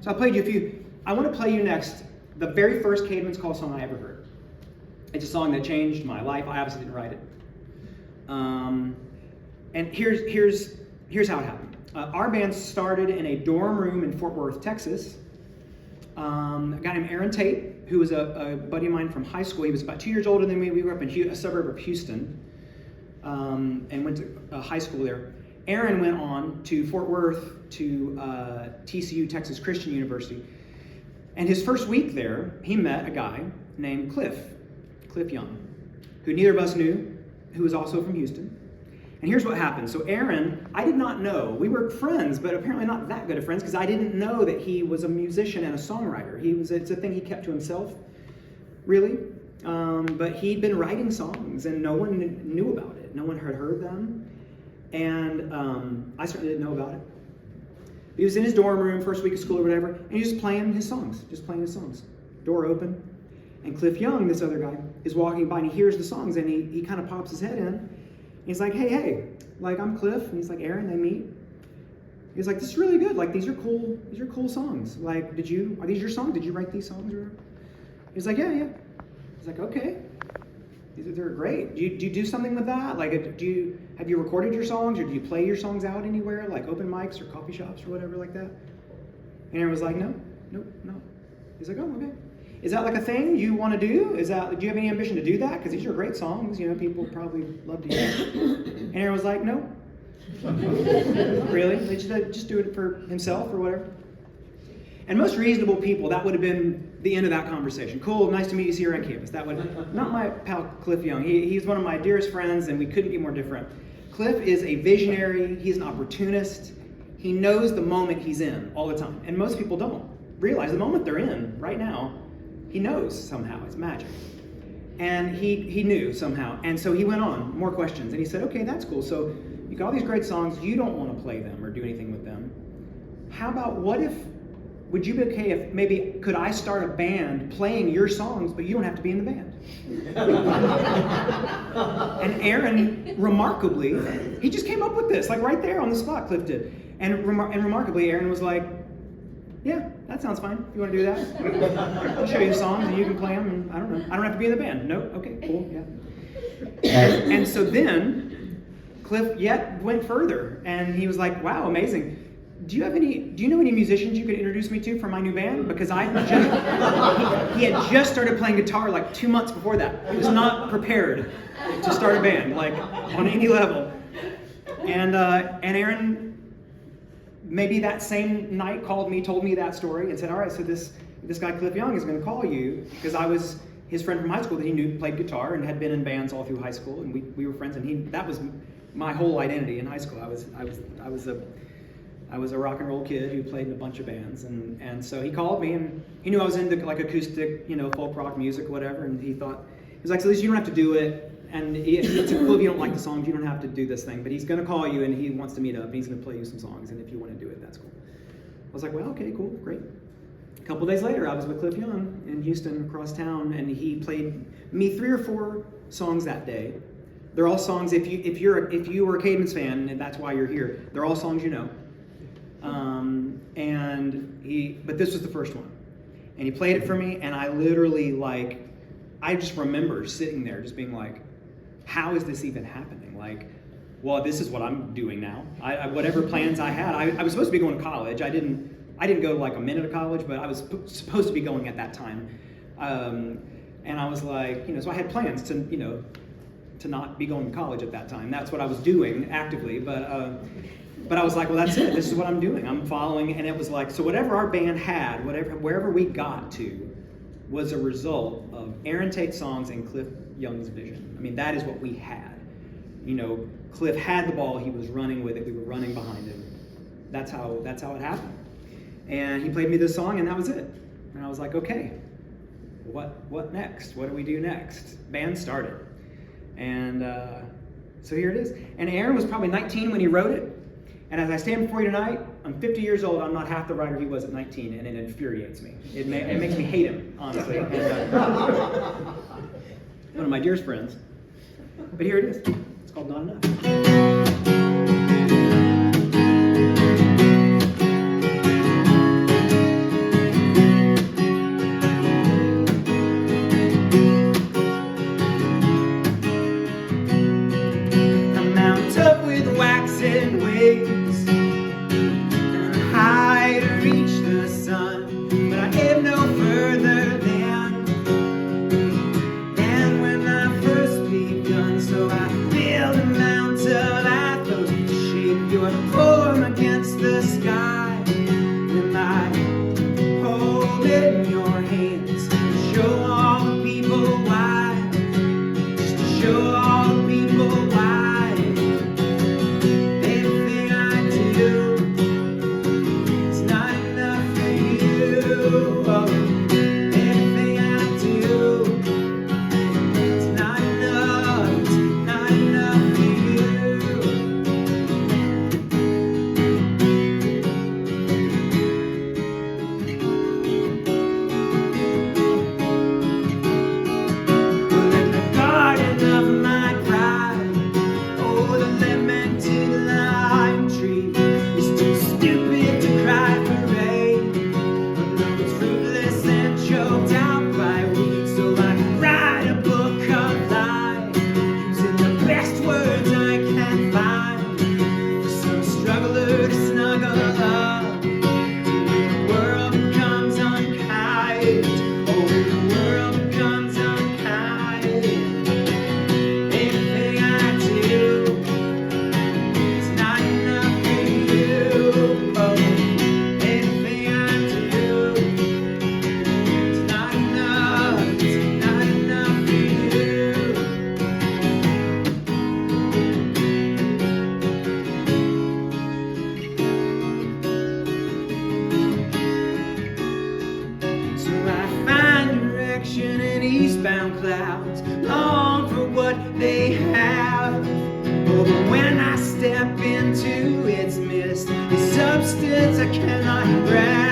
So I played you a few. I want to play you next the very first Caedmon's Call song I ever heard. It's a song that changed my life. I obviously didn't write it. And here's how it happened. Our band started in a dorm room in Fort Worth, Texas. A guy named Aaron Tate, who was a buddy of mine from high school. He was about 2 years older than me. We grew up in a suburb of Houston and went to high school there. Aaron went on to Fort Worth to TCU, Texas Christian University. And his first week there, he met a guy named Cliff Young, who neither of us knew, who was also from Houston. And here's what happened. So Aaron, I did not know. We were friends, but apparently not that good of friends, because I didn't know that he was a musician and a songwriter. It's a thing he kept to himself, really. But he'd been writing songs, and no one knew about it. No one had heard them. And I certainly didn't know about it. He was in his dorm room, first week of school or whatever, and he was just playing his songs. Door open. And Cliff Young, this other guy, is walking by and he hears the songs, and he kind of pops his head in. And he's like, hey, like, I'm Cliff. And he's like, Aaron, they meet. He's like, this is really good. Like, these are cool songs. Like, are these your songs? Did you write these songs? Or? He's like, yeah. He's like, okay. They're great. Do you do something with that? Like, have you recorded your songs, or do you play your songs out anywhere, like open mics or coffee shops or whatever like that? And Aaron was like, no. He's like, oh, okay. Is that like a thing you want to do? Do you have any ambition to do that? Because these are great songs. You know, people probably love to hear it. And Aaron was like, no. Really? They just do it for himself or whatever. And most reasonable people, that would have been the end of that conversation. Cool, nice to meet you here on campus. Not my pal Cliff Young. He's one of my dearest friends, and we couldn't be more different. Cliff is a visionary. He's an opportunist. He knows the moment he's in all the time. And most people don't realize the moment they're in right now. He knows somehow. It's magic. And he knew somehow. And so he went on, more questions. And he said, okay, that's cool. So you got all these great songs. You don't want to play them or do anything with them. How about, would you be okay if maybe, could I start a band playing your songs, but you don't have to be in the band? And Aaron, remarkably, he just came up with this, like right there on the spot, Cliff did. And remarkably, Aaron was like, yeah, that sounds fine. If you want to do that, I'll show you songs and you can play them. And I don't know. I don't have to be in the band. No? Okay, cool, yeah. And so then Cliff yet went further, and he was like, wow, amazing. Do you know any musicians you could introduce me to for my new band? Because he had just started playing guitar like 2 months before that. He was not prepared to start a band, like on any level. And Aaron, maybe that same night, called me, told me that story, and said, all right, so this guy Cliff Young is going to call you, because I was his friend from high school that he knew played guitar and had been in bands all through high school, and we were friends, and that was my whole identity in high school. I was a rock and roll kid who played in a bunch of bands, and so he called me, and he knew I was into like acoustic, folk rock music, whatever, and he was like, so at least you don't have to do it, and it's cool if you don't like the songs, you don't have to do this thing, but he's going to call you, and he wants to meet up, and he's going to play you some songs, and if you want to do it, that's cool. I was like, well, okay, cool, great. A couple days later, I was with Cliff Young in Houston, across town, and he played me 3 or 4 songs that day. They're all songs, if you were a Caedmon's fan, and that's why you're here, they're all songs you know. But this was the first one. And he played it for me, and I literally, I just remember sitting there just being like, how is this even happening? Like, well, this is what I'm doing now. Whatever plans I had, I was supposed to be going to college. I didn't go like a minute of college, but I was supposed to be going at that time. And I was like, so I had plans to not be going to college at that time. That's what I was doing actively, but I was like, well, that's it. This is what I'm doing. I'm following, and it was like, so whatever our band had, wherever we got to, was a result of Aaron Tate's songs and Cliff Young's vision. I mean, that is what we had. Cliff had the ball. He was running with it. We were running behind him. That's how it happened. And he played me this song, and that was it. And I was like, okay, what next? What do we do next? Band started. And so here it is. And Aaron was probably 19 when he wrote it. And as I stand before you tonight, I'm 50 years old. I'm not half the writer he was at 19, and it infuriates me. It makes me hate him, honestly. And, one of my dearest friends. But here it is. It's called Not Enough. perfection and eastbound clouds, long for what they have. Oh, but when I step into its mist, a substance I cannot grasp.